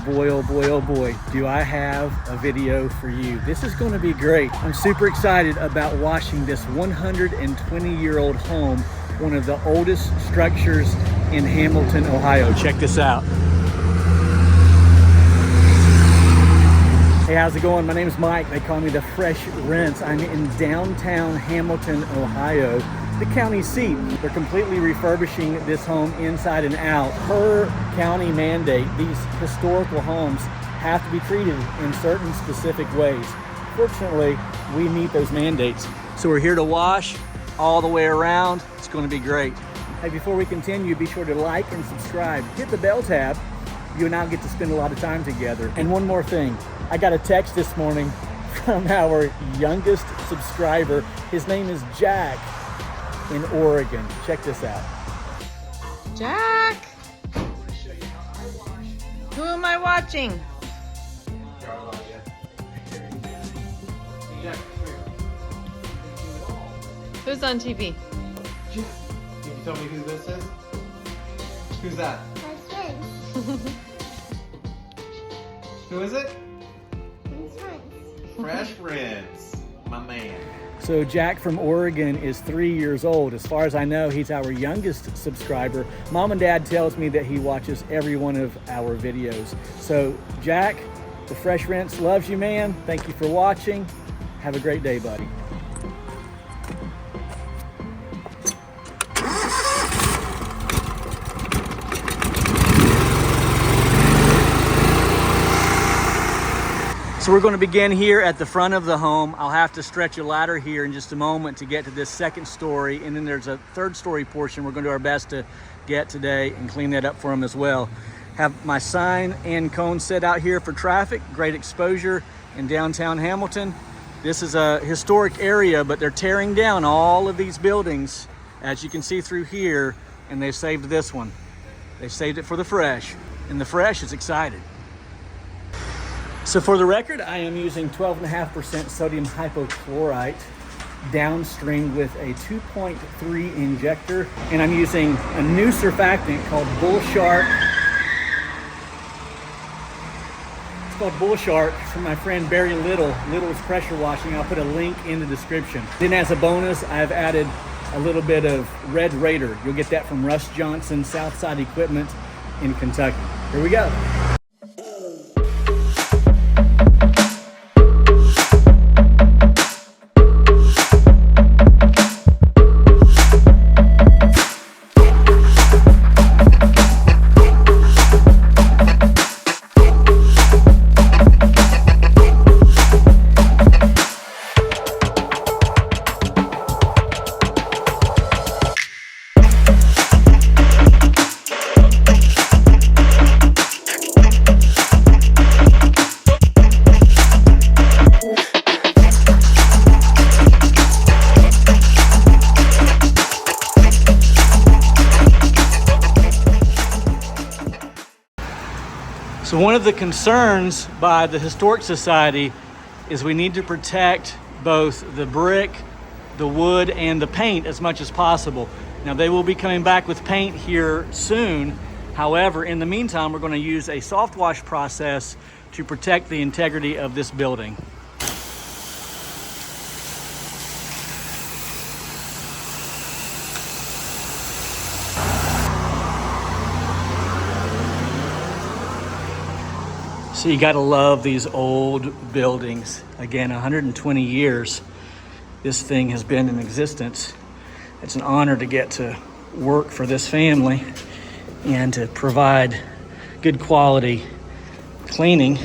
boy, oh boy, oh boy, do I have a video for you. This is going to be great. I'm super excited about watching this 120-year-old home, one of the oldest structures in Hamilton, Ohio. Check this out. Hey, how's it going? My name is Mike. They call me the Fresh Rents. I'm in downtown Hamilton, Ohio, the county seat. They're completely refurbishing this home inside and out. Per county mandate, these historical homes have to be treated in certain specific ways. Fortunately, we meet those mandates. So we're here to wash all the way around. It's going to be great. Hey, before we continue, be sure to like and subscribe. Hit the bell tab. You and I get to spend a lot of time together. And one more thing, I got a text this morning from our youngest subscriber. His name is Jack in Oregon. Check this out. Jack! Who am I watching? Who's on TV? Can you tell me who this is? Who's that? Who is it? Fresh Rinse, my man. So Jack from Oregon is 3 years old. As far as I know, he's our youngest subscriber. Mom and Dad tells me that he watches every one of our videos. So Jack, the Fresh Rinse loves you, man. Thank you for watching. Have a great day, buddy. So we're going to begin here at the front of the home. I'll have to stretch a ladder here in just a moment to get to this second story, and then there's a third story portion we're going to do our best to get today and clean that up for them as well. Have my sign and cone set out here for traffic. Great exposure in downtown Hamilton. This is a historic area, but they're tearing down all of these buildings, as you can see through here, and they've saved this one. They saved it for the Fresh, and the Fresh is excited. So for the record, I am using 12.5% sodium hypochlorite downstream with a 2.3 injector, and I'm using a new surfactant called Bull Shark. It's called Bull Shark from my friend Barry Little's Pressure Washing. I'll put a link in the description. Then as a bonus, I've added a little bit of Red Raider. You'll get that from Russ Johnson, Southside Equipment in Kentucky. Here we go. So one of the concerns by the Historic Society is we need to protect both the brick, the wood, and the paint as much as possible. Now they will be coming back with paint here soon. However, in the meantime, we're going to use a soft wash process to protect the integrity of this building. So you gotta love these old buildings. Again, 120 years this thing has been in existence. It's an honor to get to work for this family and to provide good quality cleaning.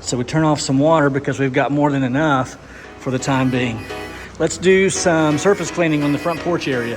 So we turn off some water because we've got more than enough for the time being. Let's do some surface cleaning on the front porch area.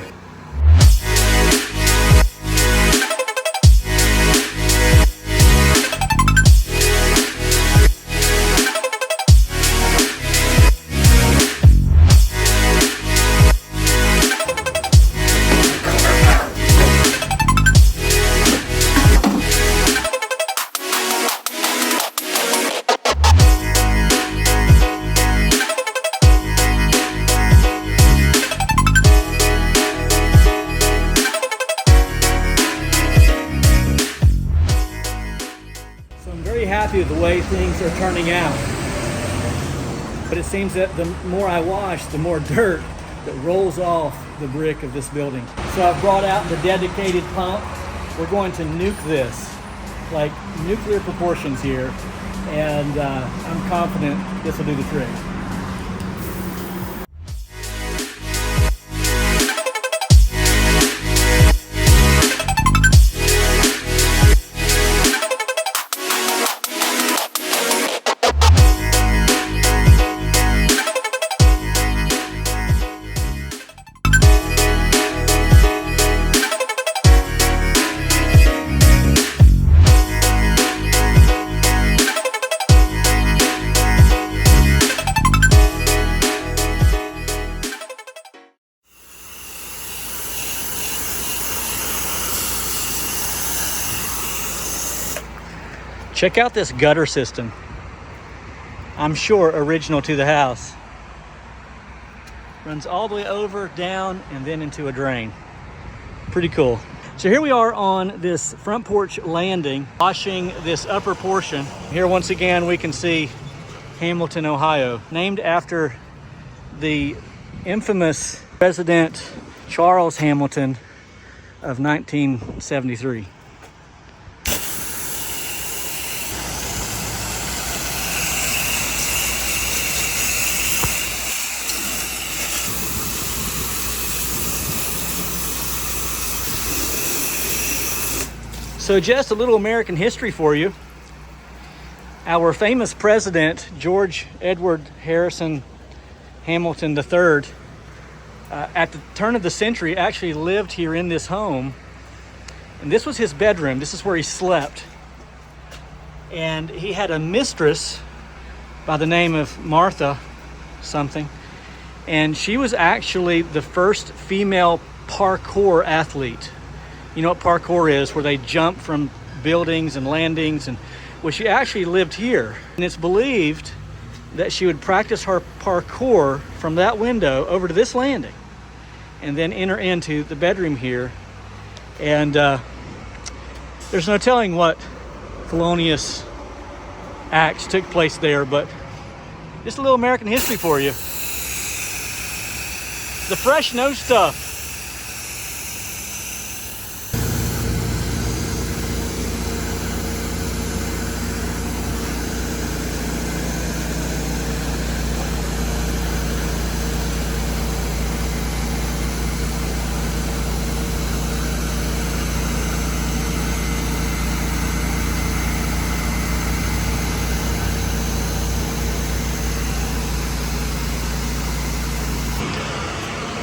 happy with the way things are turning out. But it seems that the more I wash, the more dirt that rolls off the brick of this building. So I've brought out the dedicated pump. We're going to nuke this, like nuclear proportions here, and I'm confident this will do the trick. Check out this gutter system. I'm sure original to the house. Runs all the way over, down, and then into a drain. Pretty cool. So here we are on this front porch landing, washing this upper portion. Here once again we can see Hamilton, Ohio, named after the infamous President Charles Hamilton of 1973. So just a little American history for you. Our famous president, George Edward Harrison Hamilton III, at the turn of the century actually lived here in this home. And this was his bedroom. This is where he slept. And he had a mistress by the name of Martha something. And she was actually the first female parkour athlete. You know what parkour is, where they jump from buildings and landings, and well, she actually lived here. And it's believed that she would practice her parkour from that window over to this landing and then enter into the bedroom here. And there's no telling what felonious acts took place there, but just a little American history for you. The fresh knows stuff.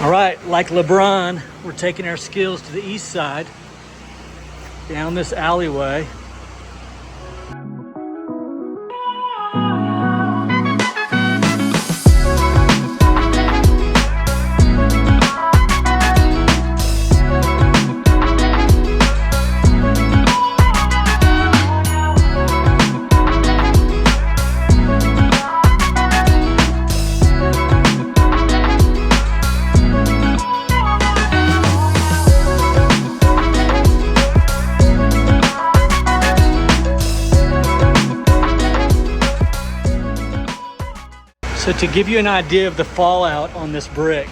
All right, like LeBron, we're taking our skills to the east side, down this alleyway. So to give you an idea of the fallout on this brick,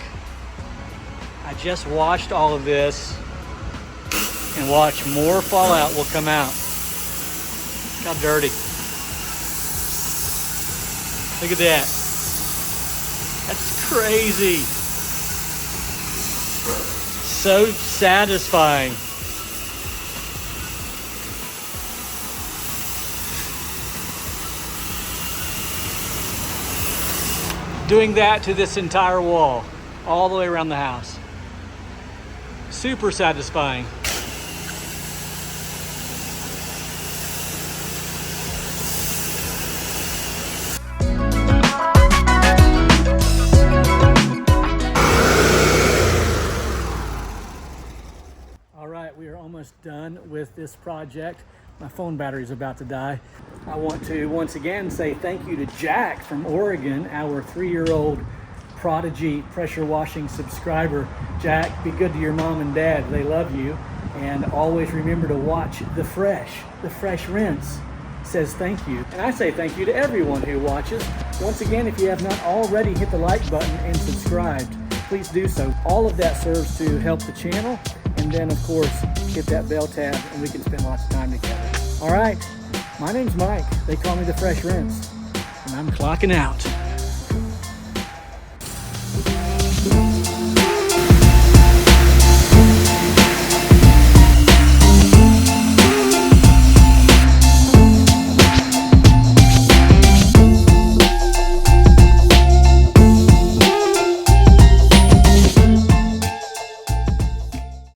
I just washed all of this, and watch, more fallout will come out. Look how dirty. Look at that. That's crazy. So satisfying. Doing that to this entire wall, all the way around the house. Super satisfying. All right, we are almost done with this project. My phone battery is about to die. I want to once again say thank you to Jack from Oregon, our 3-year-old prodigy pressure washing subscriber. Jack, be good to your mom and dad. They love you. And always remember to watch the fresh rinse. says thank you. And I say thank you to everyone who watches. Once again, if you have not already hit the like button and subscribed, please do so. All of that serves to help the channel. And then, of course, hit that bell tab and we can spend lots of time together. All right, my name's Mike. They call me the Fresh Rinse, and I'm clocking out.